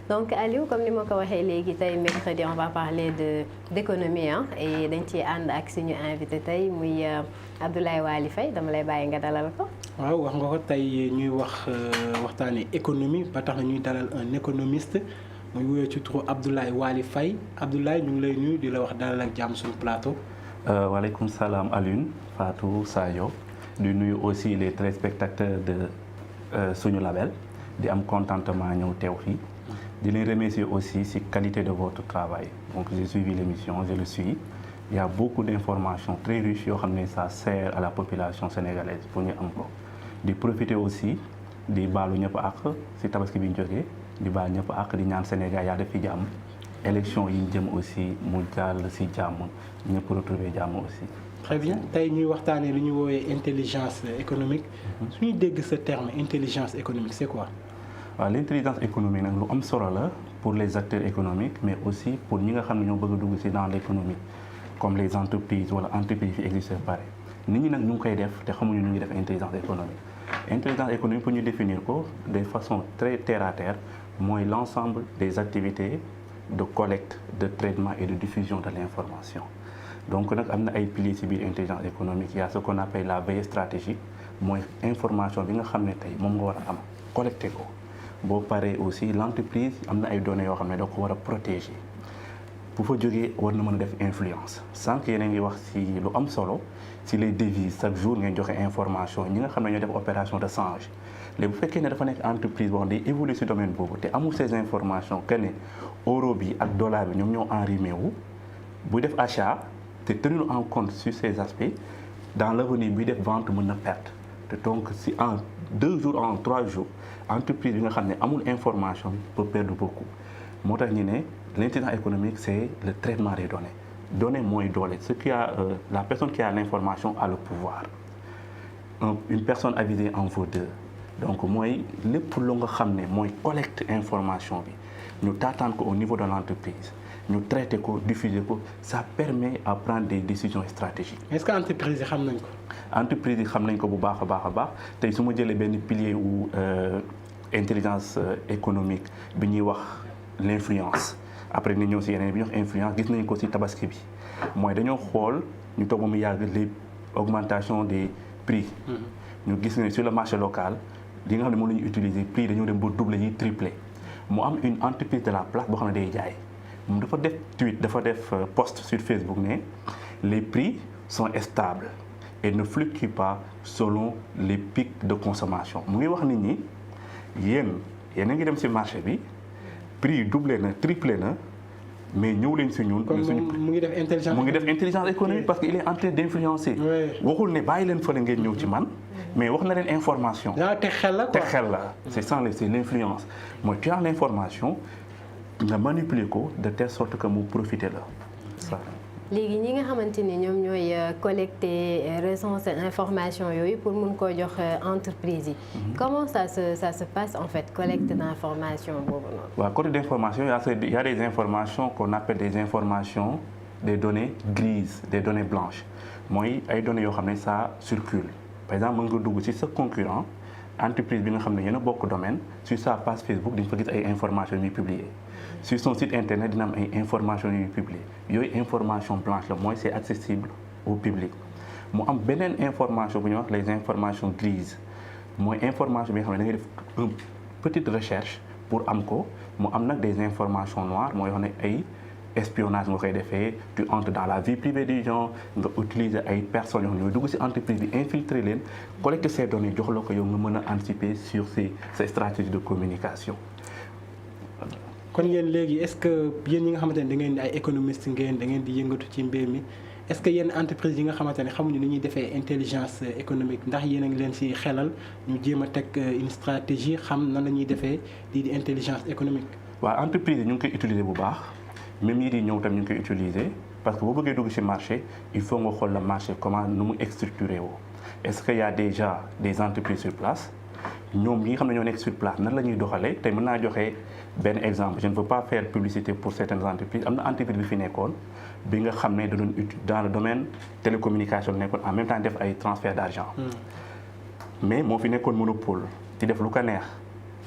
donc Aliou comme ni ma ko waxee léegi tey mercredi on va parler d'économie et dañ ciy ànd ak suñu invité tey muy Abdoulaye Waly Faye dama lay bàyyi nga dalal ko. waaw wax nga ko tey ñuy waxtaanee économie ba tax na ñuy dalal un économiste muy wuyoo ci turu Abdoulaye Waly Faye Abdoulaye ñu ngi lay nuyu di la wax dalal ak jàmm suñu plateau. waaleykum salaam Alioune Fatou Sadio di nuyu aussi les téléspectateurs de suñu label di am contentement ñëw teew fii di leen remercier aussi ci qualité de votre travail donc j'ai suivi l'émission je le suis il y a beaucoup d'informations très riches yoo xam ne ça sert à la population sénégalaise pour ñu am ko di profiter aussi di baalu ñëpp àq ci tabaski bi ñu jógee di baal ñëpp àq di ñaan Sénégal yaa def fi jàmm élection yi ñu jëm aussi mu jàll ci jàmm ñëpp retrouver jàmm aussi. très bien tey ñuy waxtaanee lu ñu woowee intelligence économique suñuy dégg ce terme intelligence économique c'est quoi. waaw l'intelligence économique nag lu am solo la pour les acteurs économiques mais aussi pour ñi nga xam ne ñoo bëgg a dugg ci dans l'économie comme les entreprises wala entreprises yi existent pare nit ñi nag ñu ngi koy def te xamuñu nu ñuy def intelligence économique. intelligence économique pour ñu définir ko de façon très terre à terre mooy l'ensemble des activités de collecte de traitement et de diffusion de l'information. donc nag am na ay piliers ci biir intelligence économique il y a ce qu'on appelle la veille stratégique mooy information bi nga xam ne tey moom nga war a am collecté ko boo paree aussi l'entreprise am na ay données yoo xam ne da ko war a protéger bu fa jógee war na mën a def influence sànq yéen a ngi wax ci lu am solo ci les devises chaque jour ngeen joxe information ñi nga xam ne ñoo def opération de change léegi bu fekkee ne dafa nekk entreprise boo xam ne day évoluer ci domaine boobu te amul ces informations que ne euro bi ak dollar bi ñoom ñoo enrimé wu buy def achat te tenir en compte sur ces aspects dans l'avenir buy def vente mën na perte te donc si en 2 jours en 3 jours entreprise bi nga xam ne amul information peut perdre beaucoup moo tax ñu ne l'intelligence économique c'est le traitement des données mooy doole ce qui a la personne qui a l'information a le pouvoir une personne avisée en vaut deux donc mooy lépp lu nga xam ne mooy collecte information bi ñu taataan ko au niveau de l'entreprise ñu traiter ko diffuser ko ça permet à prendre des décisions stratégiques. est-ce que entreprise yi xam nañ ko. entreprise yi xam nañ ko bu baax a baax a baax tey su ma jëlee benn pilier wu intelligence économique bi ñuy wax l'influence après ni ñëw ci yeneen bi ñuy wax influence gis nañ ko ci tabaski bi mooy dañoo xool ñu toog ba mu yàgg les augmentation des prix. ñu gis ne sur le marché local li nga xam ne moom la ñu utiliser prix dañoo dem ba doubler yi tripler mu am une entreprise de la place boo xam ne day jaay. moom dafa def tweet dafa def post sur Facebook ne les prix sont stables et ne fluctuent pas selon les pics de consommation mu ngi wax nit ñi yéen a ngi dem ci marché bi prix yi doublé na triplé na mais ñëw leen ci ñun. mu ngi def intelligence économique parce que il est en train d'influencer. waxul ne bàyyi leen fële ngeen ñëw ci man. mais wax na leen information. teg xel la quoi teg xel la c'est l'influence mooy tu as l'information. nga manipuler ko de telle sorte que mu profiter la ça. léegi ñi nga xamante ni ñoom ñooy collecter recenser information yooyu pour mun koo jox entreprise yi. comment ça se passe en fait collecte d'information boobu noonu. waaw collecte d'information il y a des informations qu'on appelle des informations des données grises des données blanches mooy ay données yoo xam ne ça circule par exemple mën nga dugg ci sa concurrent entreprise bi nga xam ne yéen a bokk domaine sur sa page Facebook di nga fa gis ay informations ñuy publier. sur son site internet dina am ay informations yuy publier yooyu information blanche la mooy c'est accessible au public mu am beneen information bu ñuy wax les informations grises mooy information bi nga xam ne da ngay def une petite recherche pour am ko mu am nag des informations noires mooy wax ne ay espionnage nga koy defee tu entres dans la vie privée des gens nga utiliser ay personnes yoo xam ne ñooy dugg ci entreprise bi infiltrer leen collecter ces données jox la ko yow nga mën a anticiper sur ces stratégies de communication. kon yéen léegi est-ce que yéen ñi nga xamante ne da ngeen di ay économistes ngeen da ngeen di yëngatu ci mbir mi est-ce que yenn entreprise yi nga xamante ne xamuñu ni ñuy defee intelligence économique ndax yéen a ngi leen ci xelal ñu jéem a teg une stratégie xam nan la ñuy defee lii di intelligence économique. waaw entreprise yi ñu ngi koy utiliser bu baax même yi di ñëw tam ñu ngi koy utiliser parce que boo bëggee dugg ci marché il faut nga xool le marché comment nu mu structuré woo est-ce que y a déjà des entreprises sur place. ñoom ñi nga xam ne ñoo nekk sur place nan la ñuy doxalee tey mën naa joxe benn exemple je ne veux pas faire publicité pour certaines entreprises am na entreprise bi fi nekkoon bi nga xam ne da doon dans le domaine télécommunication nekkoon en même temps def ay transfert d'argent mais moo fi nekkoon monopole di def lu ko neex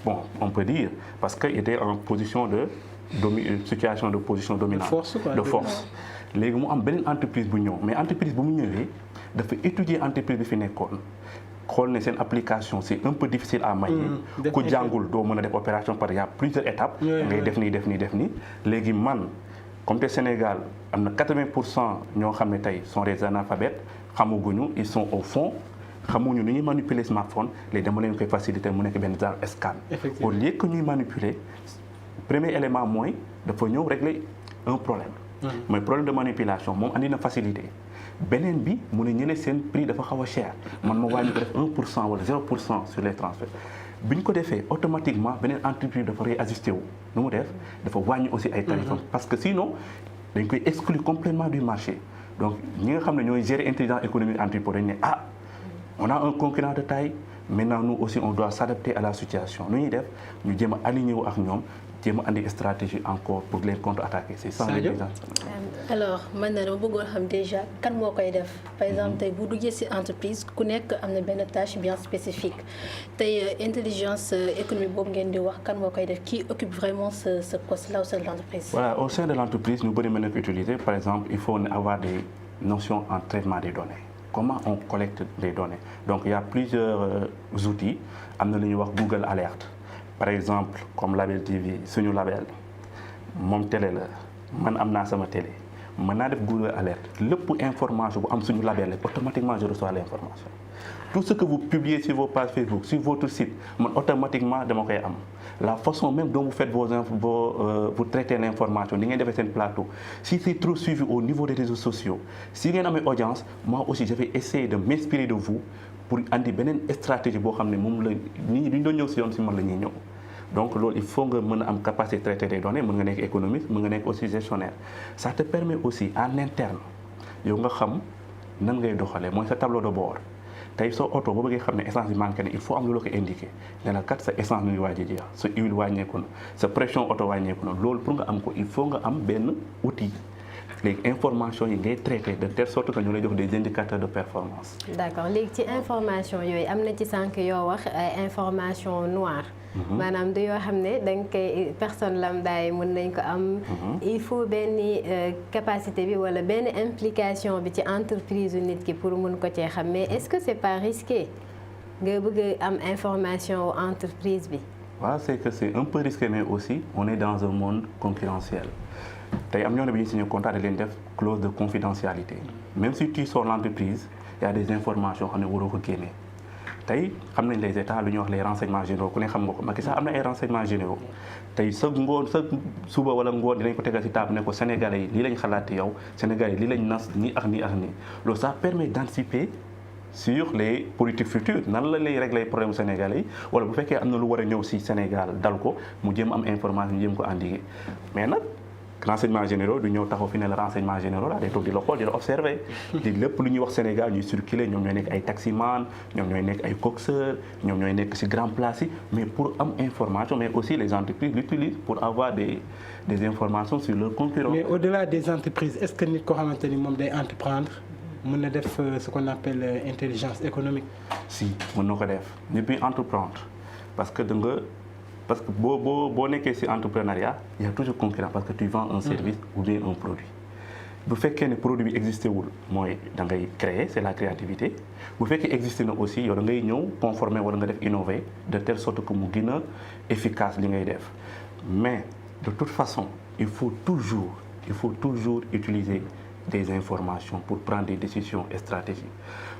bon on peut dire parce que était en position de situation de position dominante de force léegi mu am beneen entreprise bu ñëw mais entreprise bu mu ñëwee dafa étudier entreprise bi fi nekkoon xool ne seen application c'est un peu difficile à manier ku jàngul doo mën a def opération parce qu'il y a plusieurs étapes ngay def nii léegi man comme te Sénégal am na 80% ñoo xam ne tey sont des analphabètes xamaguñu ils sont au fond xamuñu ni ñuy manipuler smartphone léegi dama leen koy faciliter mu nekk benn genre scan au lieu que ñuy manipuler premier élément mooy dafa ñëw régler un problème mooy problème de manipulation moom andi na facilité beneen bi mu ne ñële seen prix dafa xaw a cher man ma wàññi ko def 1% wala 0% sur les transferts bi ñu ko defee automatiquement beneen entreprise dafa réajusté wu nu mu def dafa wàññi aussi ay tarifs parce que sinon dañ koy exclure complètement du marché donc ñi nga xam ne ñooy gérer intelligence économique entreprise dañ ne on a un concurrent de taille maintenant nous aussi on doit s'adapter à la situation nu ñuy def ñu jéem a aligné wu ak ñoom jéem a andi stratégie encore pour les contre-attaquer c'est ça. alors man na dama bëggoon xam déjà kan moo koy def par exemple tey bu duggee ci entreprise ku nekk am na benn tâche bien spécifique tey intelligence économique boobu ngeen di wax kan moo koy def qui occupe vraiment ce poste-là au sein de l'entreprise. Voilà, au sein de l'entreprise ñu bëri mën na ko utiliser par exemple il faut avoir des notions en traitement des données. Comment on collecte les données donc il y a plusieurs outils am na lu ñuy wax Google Alert par exemple comme Label TV suñu label moom télé la man am naa sama télé mën naa def Google Alert lépp information bu am suñu label rek automatiquement je reçois l'information tout ce que vous publiez sur vos pages Facebook sur votre site man automatiquement dama koy am la façon même dont vous faites vous traitez l'information ni ngeen defee seen plateau si c'est trop suivi au niveau des réseaux sociaux si ngeen amee audience moi aussi je vais essayer de m'inspirer de vous pour andi beneen stratégie boo xam ne moom la nit ñi duñ doon ñëw si yoon si man la ñuy ñëw donc loolu il faut nga mën a am capacité de traiter des données mën nga nekk économiste mën nga nekk aussi gestionnaire ça te permet aussi en interne yow nga xam nan ngay doxalee mooy sa tableau de bord tey soo oto boo bëggee xam ne essence bi manqué ne il faut am lu la ko indiqué ne la kat sa essence mi ngi waaj a jeex sa huile wàññeeku na sa pression oto wàññeeku na loolu pour nga am ko il faut nga am benn outil léegi information yi ngay traité de telle sorte que ñu lay jox des indicateurs de performance. d'accord léegi ci information yooyu am na ci sànq yoo wax ay information noire. maanaam du yoo xam ne da nga koy personne lambda yi mën nañ ko am. il faut benn capacité bi wala benn implication bi ci entreprise nit ki pour mën ko cee xam mais est-ce que c'est pas risqué nga bëgg am information entreprise bi. waaw c'est que c'est un peu risqué mais aussi on est dans un monde concurrentiel. tey am ñoo ne bi ñu signé contrat da leen def clause de confidentialité même si tu sors l'entreprise il y a des informations xam ne waroo ko génnee tey xam nañ les états lu ñuy wax les renseignements généraux ku ne xam nga ko Macky Sall am na ay renseignements généraux tey sa suba wala ngoon dinañ ko tegal ci table ne ko Sénégalais yi lii lañ xalaat yow Sénégalais yi lii lañ nas nii ak nii ak nii loolu ça permet d'anticiper sur les politiques futures nan la lay régler problème Sénégalais yi wala bu fekkee am na lu war a ñëw ci Sénégal dal ko mu jéem am information ñu jéem ko endiguer mais nag renseignement généraux du ñëw taxaw fi ne la renseignement généraux la day toog di la xool di la observer di lépp lu ñuy wax Sénégal ñuy circuler ñoom ñooy nekk ay taximan ñoom ñooy nekk ay coxeurs ñoom ñooy nekk ci grand place yi mais pour am information mais aussi les entreprises l'utilisent pour avoir des informations sur leurs concurrents. Mais au-delà des entreprises est-ce que nit koo xamante ni moom day entreprendre mën na def ce qu'on appelle intelligence économique. si mën na ko def nit bi entreprendre parce que parce que boo nekkee ci entrepreneuriat il y a toujours concurrence parce que tu vends un service ou bien un produit bu fekkee ne produit bi existé wul mooy da ngay créer c'est la créativité bu fekkee existé na aussi yow da ngay ñëw conformer wala nga def innover de telle sorte que mu gën a efficace li ngay def mais de toute façon il faut toujours utiliser des informations pour prendre des décisions stratégiques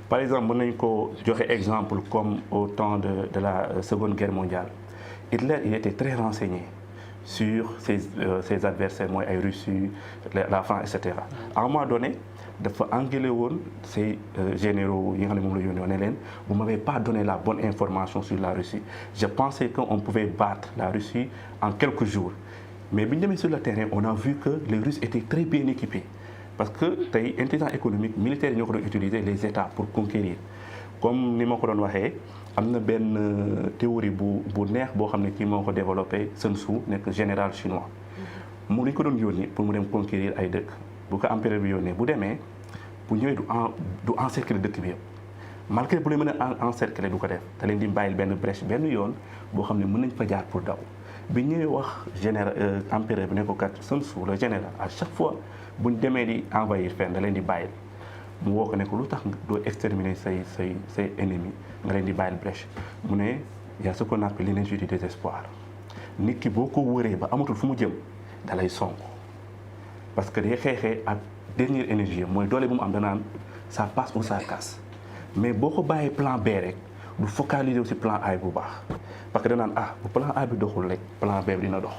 par exemple mën nañ ko joxe exemple comme au temps de la Seconde Guerre mondiale Hitler il était très renseigné sur ses adversaires mooy ay Russie la France et cetera à un moment donné dafa engueulé woon ces généraux yi nga xam ne moom la yónnee woon ne leen vous m'avez pas donné la bonne information sur la Russie je pensais qu'on pouvait battre la Russie en quelques jours mais bi ñu demee sur le terrain on a vu que les Russes étaient très bien équipés parce que tey intelligence économique militaire yi ñoo ko doon utiliser les États pour conquérir comme ni ma ko doon waxee am na benn théorie bu neex boo xam ne kii moo ko développé Sun Tzu nekk général chinois mu li ko doon yónni pour mu dem conquérir ay dëkk bu ko empereur bi yónnee bu demee bu ñëwee du encercler dëkk bi yëpp malgré bu leen mën a encercler du ko def da leen di bàyyil benn brèche benn yoon boo xam ne mën nañ fa jaar pour daw bi ñëwee wax général empereur bi ne ko kat Sun Tzu le général à chaque fois buñ demee di envahir fenn da leen di bàyyil mu woo ko ne ko lu tax doo exterminer say ennemis nga leen di bàyyil brèche mu ne y a ce qu'on appelle l'énergie du désespoir nit ki boo ko wëree ba amatul fu mu jëm da lay sonk parce que day xeexee ak dernière énergie mooy doole bu mu am danaan ça passe ou ça casse mais boo ko bàyyee plan B rek du focaliser aussi plan A bu baax parce que danaan bu plan A bi doxul rek plan B bi dina dox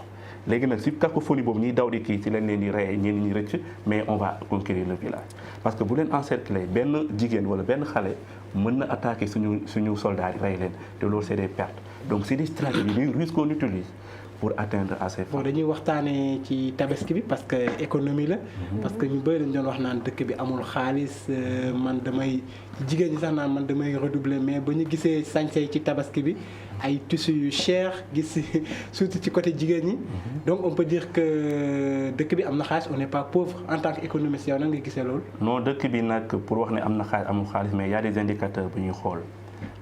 léegi nag si cacophonie boobu ñuy daw di kii si lañ leen di rey ñenn ñi rëcc mais on va conquérir le village parce que bu leen encercler benn jigéen wala benn xale mën na attaquer suñu soldats yi rey leen te loolu c'est des pertes donc c'est des stratégies des ruses qu'on utilise pour atteindre à ces fins. bon dañuy waxtaanee ci tabaski bi parce que économie la. parce que ñu bëri dañ doon wax naan dëkk bi amul xaalis man damay jigéen ñi sax naan man damay redoubler mais ba ñu gisee sañse ci tabaski bi ay tissus yu cher gis surtout ci côté jigéen ñi. donc on peut dire que dëkk bi am na xaalis on n'est pas pauvre en tant qu'économiste yow nan nga gisee loolu. non dëkk bi nag pour wax ne am na xaalis amul xaalis mais y a des indicateurs bu ñuy xool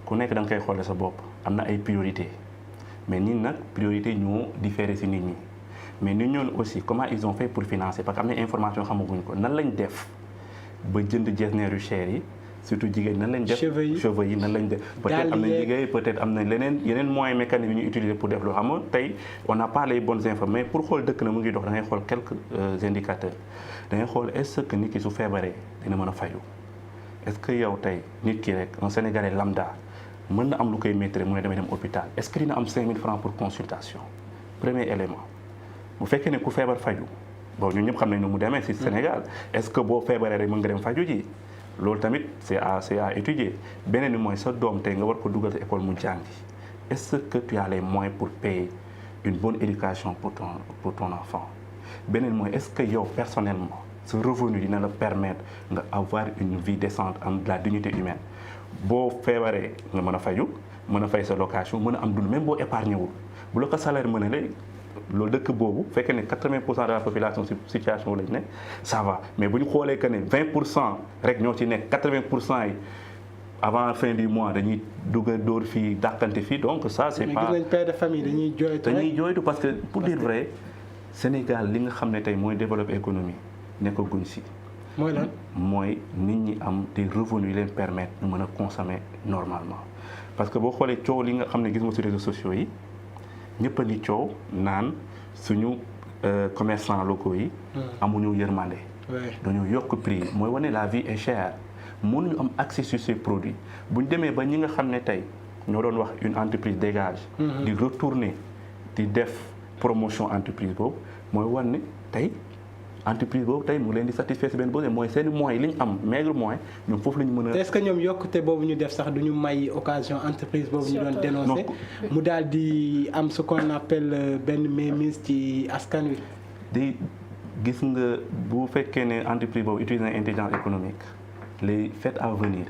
ku nekk da nga koy xoolee sa bopp am na ay priorités. mais nit nag priorité ñoo différé ci nit ñi mais nit ñoon aussi comment ils ont fait pour financer parce que am na information xamaguñ ko nan lañ def ba jënd jesner yu cher yi surtout jigéen nan lañ def cheveux yi nan lañ def peut-être am na liggéey peut-être am na yeneen moyens mécaniques yu ñu utiliser pour def loo xam nga tey on n'a pas les bonnes infos mais pour xool dëkk na mu ngi dox da ngay xool quelques indicateurs da ngay xool est-ce que nit ki su feebaree dina mën a faju est-ce que yow tey nit ki rek un Sénégalais lambda mën na am lu koy métti mu ne damay dem hôpital est-ce que dina am 5000 francs pour consultation premier élément bu fekkee ne ku feebar faju bon ñun ñëpp xam nañ ne mu demee ci Sénégal est-ce que boo feebaree rek mën nga dem faju ji loolu tamit c'est à étudier beneen bi mooy sa doom tey nga war ko dugal ci école mu jàngi est-ce que tu as les moyens pour payer une bonne éducation pour ton enfant beneen mooy est-ce que yow personnellement ce revenu dina la permettre nga avoir une vie décente am de la dignité humaine boo feebaree nga mën a faju mën a fay sa location mën a am dund même boo épargné wul bu la ko salaire mën a léegi loolu dëkk boobu fekkee ne 80% de la population ci situation lañ ne ça va mais bu ñu xoolee que ne 20% rek ñoo ci nekk 80% yi avant fin du mois dañuy dugg dóor fii dàqante fii donc ça c'est pas. mais gis nañ père de famille dañuy jooytu parce que pour dire vrai Sénégal li nga xam ne tey mooy développer économie nekkaguñ si. mooy lan mooy nit ñi am des revenus yi leen permettre ñu mën a consommer normalement parce que boo xoolee coow li nga xam ne gis nga ci réseaux sociaux yi ñëpp a ngi coow naan suñu commerçants locaux yi. amuñu yërmande. dañoo yokk prix mooy wane la vie est chère mënuñu am accès sur ces produits bu ñu demee ba ñi nga xam ne tey ñoo doon wax une entreprise dégage. di retourner di def promotion entreprise boobu mooy wane tey. entreprise boobu tey mu leen di satisfaire si benn besoin mooy seen moyens li ñu am maigre moyen ñoom foofu la ñu mën a. est-ce que ñoom yokkute boobu ñu def sax du ñu may occasion entreprise boobu ñu doon dénoncer mu daal di am ce qu'on appelle benn mainmise ci askan wi. di gis nga bu fekkee ne entreprise boobu utilise na intelligence économique les fêtes à venir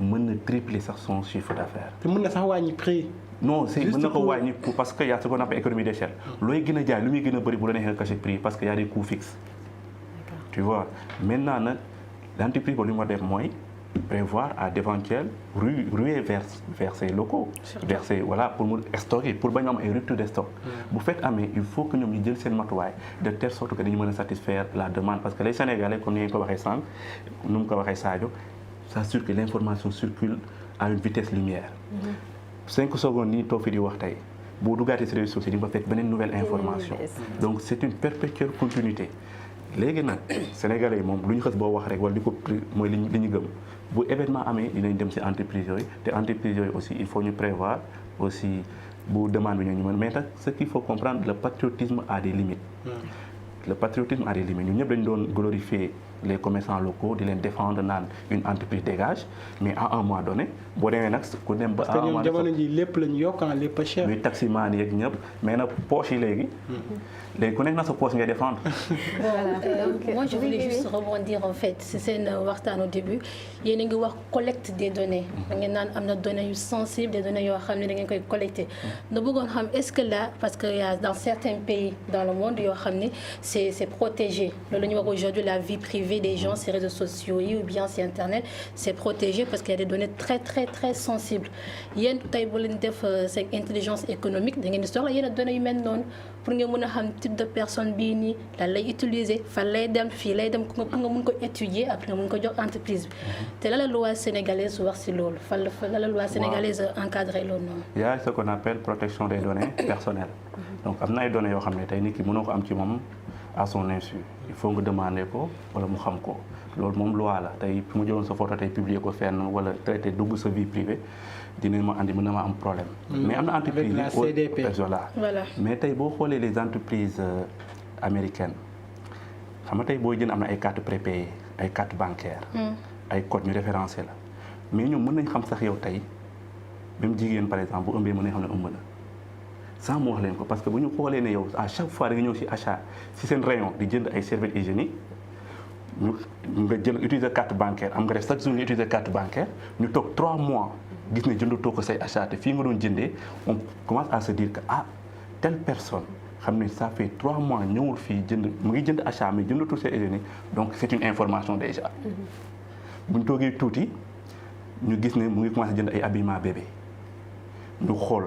mën na tripler sax son chiffre d'affaires. te mën na sax wàññi prix. non c'est mën na ko wàññi parce que y a ce qu'on appelle économie d'échelle looy gën a jaay lu muy gën a bëri bu la neexee nga cacher prix parce que y a des coûts fixes. tu vois maintenant nag l'entreprise boobu li mu war def mooy prévoir à d'éventuelles ruées vers ces locaux vers ces voilà pour mu stocker pour bañ am ay rupture de stock bu fekk amee il faut que ñoom ñu jël seen matuwaay de telle sorte que dañu mën a satisfaire la demande parce que les Sénégalais comme ni ngeen ko waxee sànq nu mu ko waxee Sadio ça assure que l'information circule à une vitesse lumière 5 secondes nii toog fi di wax tey boo duggaatee ci réseaux sociaux di nga fekk beneen nouvelle information donc c'est une perpétuelle continuité léegi nag sénégalais yi moom lu ñu xës boo wax rek wala li ko mooy li ñu gëm bu événement amee dinañ dem ci entreprise yooyu te entreprise yooyu aussi il faut ñu prévoir aussi bu demande bi ñu mën mais nag ce qu'il faut comprendre le patriotisme a des limites le patriotisme a des limites ñun ñëpp dañu doon glorifier les commerçants locaux di leen défendre naan une entreprise dégage mais à un moment donné boo demee nag ku dem ba. parce que ñoom jamono ji lépp lañu yokk lépp a cher. muy taximan yeeg ñëpp mais nag poche yi léegi. léegi ku nekk na sa poche ngay défendre. Voilà. Moi je voulais juste rebondir en fait si seen waxtaan au début yéen a ngi wax collecte des données. da ngeen naan am na données yu sensibles des données yoo xam ne da ngeen koy collecter. na bëggoon xam est-ce que là parce que y a dans certains pays dans le monde yoo xam ne c'est protégé loolu la ñuy wax aujourd'hui la vie privée. privée des gens ces réseaux sociaux yi ou bien sur internet c'est protégé parce qu'il y a des données très très très sensibles yéen tey bu leen def seen intelligence économique da ngeen di soxla yenn données yu mel noonu pour nga mën a xam type de personne bii nii lan lay utiliser fan lay dem fii lay dem pour nga mën ko étudier après nga mën ko jox entreprise bi te la loi sénégalaise wax si loolu fan la loi sénégalaise encadré loolu noonu. Il y a ce qu'on appelle protection des données personnelles donc am na ay données yoo xam ne tey nit ki mënoo ko am ci moom à son insu il faut nga demander ko wala mu xam ko loolu moom loi la tey mu jëloon sa photo tey publier ko fenn wala traité dugg sa vie privée dinañ ma andi mën na ma am problème. mais am na entreprise avec la CDP voilà mais tey boo xoolee les entreprises américaines xam nga tey boo jënd am na ay cartes prépayées ay cartes bancaires. ay codes ñu référencé la mais ñoom mën nañ xam sax yow tey même jigéen par exemple bu ëmbee mën nañ xam ne ëmb na sans mu wax leen ko parce que bu ñu xoolee ne yow à chaque fois da nga ñëw si achat si seen rayon di jënd ay serviettes hygiéniques ñu nga jël utiliser carte bancaire am nga def chaque jour nga utiliser carte bancaire ñu toog 3 mois gis ne jëndatoo ko say achat te fii nga doon jëndee on commence à se dire que telle personne xam ne ça fait 3 mois ñëwul fii jënd mu ngi jënd achat mais jëndatul say hygiénique donc c'est une information déjà. bu ñu toogee tuuti ñu gis ne mu ngi commencé jënd ay habillement bébé ñu xool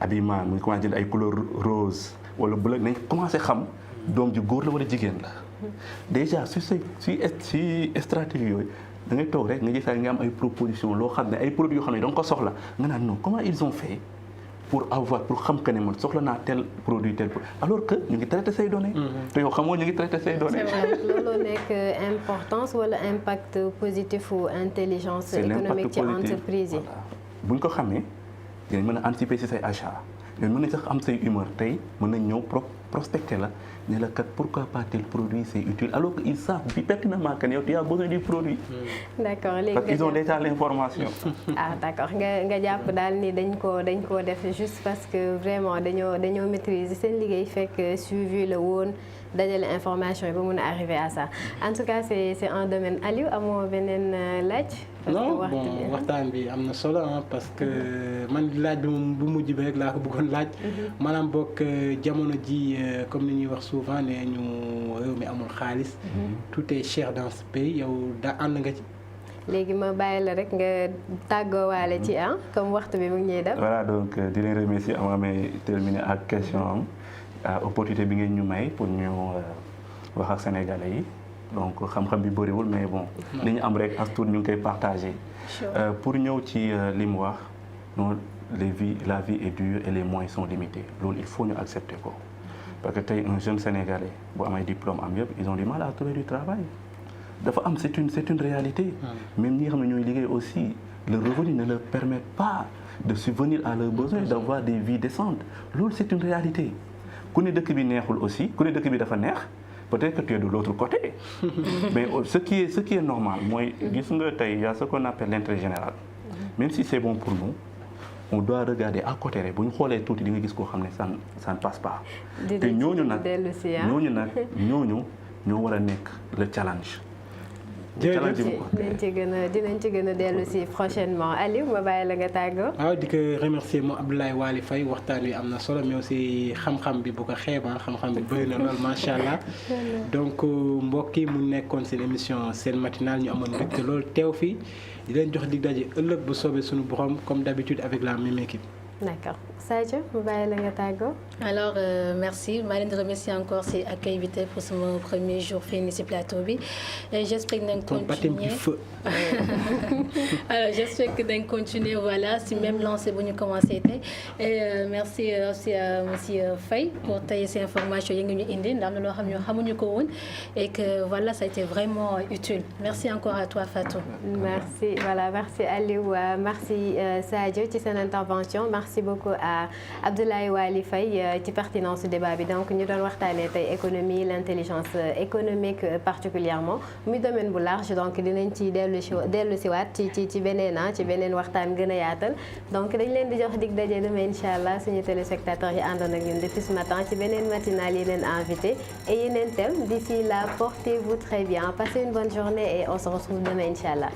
habillement mu ngi commencé jënd ay couleur rose wala bleu nañ commencé xam doom ji góor la wala jigéen la déjà si stratégie yooyu da ngay toog rek nga gis nga am ay proposition loo xam ne ay produits yoo xam ne da nga ko soxla nga naan non comment ils ont fait pour xam que ne man soxla naa tel produit alors que ñu ngi traité say données. te yow xamoo ñu ngi traité say données. loolu nekk importance wala impact positif ou intelligence économique ci entreprise yi. bu ñu ko xamee dinañ mën a anticiper ci say achat ñoom mën nañ sax am say humeur tey mën nañ ñëw prospecter la ne la kat pourquoi pas tel produit c'est utile alors que ils savent pertinemment que yow tu as besoin du produit. d'accord léegi parce qu'ils ont déjà l'information. d'accord nga jàpp daal ni dañ koo def juste parce que vraiment dañoo maîtriser seen liggéey fekk suivi la woon dajale information yi ba mun a arriver à ça en tout cas c'est un domaine. Aliou amoo beneen laaj. non bon waxtaan bi am na solo parce que man laaj bi moom bu mujj bi rek laa ko bëggoon laaj. maanaam bokk jamono ji comme ni ñuy wax souvent ne ñu réew mi amul xaalis. tout est cher dans ce pays yow da ànd nga ci. léegi ma bàyyi la rek nga tàggoowaale ci comme waxtu bi mu ngi ñuy def. voilà donc di leen remercier am amee terminer ak question am opportunité bi ngeen ñu may pour ñu wax ak sénégalais yi. donc xam-xam bi bëriwul mais bon li ñu am rek as tuut ñu ngi koy partagé pour ñëw ci li mu wax non la vie est dure et les moyens sont limités loolu il faut ñu accepter ko parce que tey un jeune sénégalais bu amay diplôme am yëpp ils ont du mal à trouver du travail dafa am c'est une réalité même ñi nga xam ne ñooy liggéey aussi le revenu ne leur permet pas de subvenir à leurs besoins d'avoir des vies décentes loolu c'est une réalité ku ne dëkk bi neexul aussi ku ne dëkk bi dafa neex peut-être que tu es de l'autre côté mais ce qui est normal mooy gis nga tey y a ce qu'on appelle l'intérêt général même si c'est bon pour nous on doit regarder à côté rek bu ñu xoolee tuuti di nga gis koo xam ne ça ne passe pas te ñooñu nag ñoo war a nekk le challenge. dinañ ci gën a dellu si prochainement Aliou ma bàyyi la nga tàggoo. waaw di ko remercier moom Abdoulaye Waly Faye waxtaan wi am na solo mais aussi xam-xam bi bu ko xeeba xam-xam bi bëri na lool macha allah donc mbokk yi mu nekkoon seen émission seen matinale ñu amoon mbégte loolu teew fii di leen jox dig daje ëllëg bu soobee suñu borom comme d'habitude avec la même équipe. D'accord Sadio ma bàyyi la nga tàggoo. alors merci maa leen di remercier encore si accueil bi tey pour sama premier jour fii nii si plateau bi et j'espère que dañ continuer alors j'espère que dañ continuer voilà si même lancé bu ñu commencé tey et merci aussi à monsieur Faye pour tey ces informations yi nga ñu indi ndax am na loo xam ne xamuñu ko woon et que voilà ça a été vraiment utile merci encore à toi Fatou. merci Aliou merci Sadio ci seen intervention merci beaucoup à Abdoulaye Waly Faye ci pertinence du débat bi donc ñu doon waxtaanee tey économie l'intelligence économique particulièrement muy domaine bu large donc dinañ ci dellu si waat ci beneen waxtaan gën a yaatal donc dañ leen di jox dig daje demain incha allah suñu téléspectateurs yi àndoon ak ñun depuis ce matin ci beneen matinale yeneen invité et yeneen thème d'ici là portez-vous très bien passez une bonne journée et on se retrouve demain incha allah.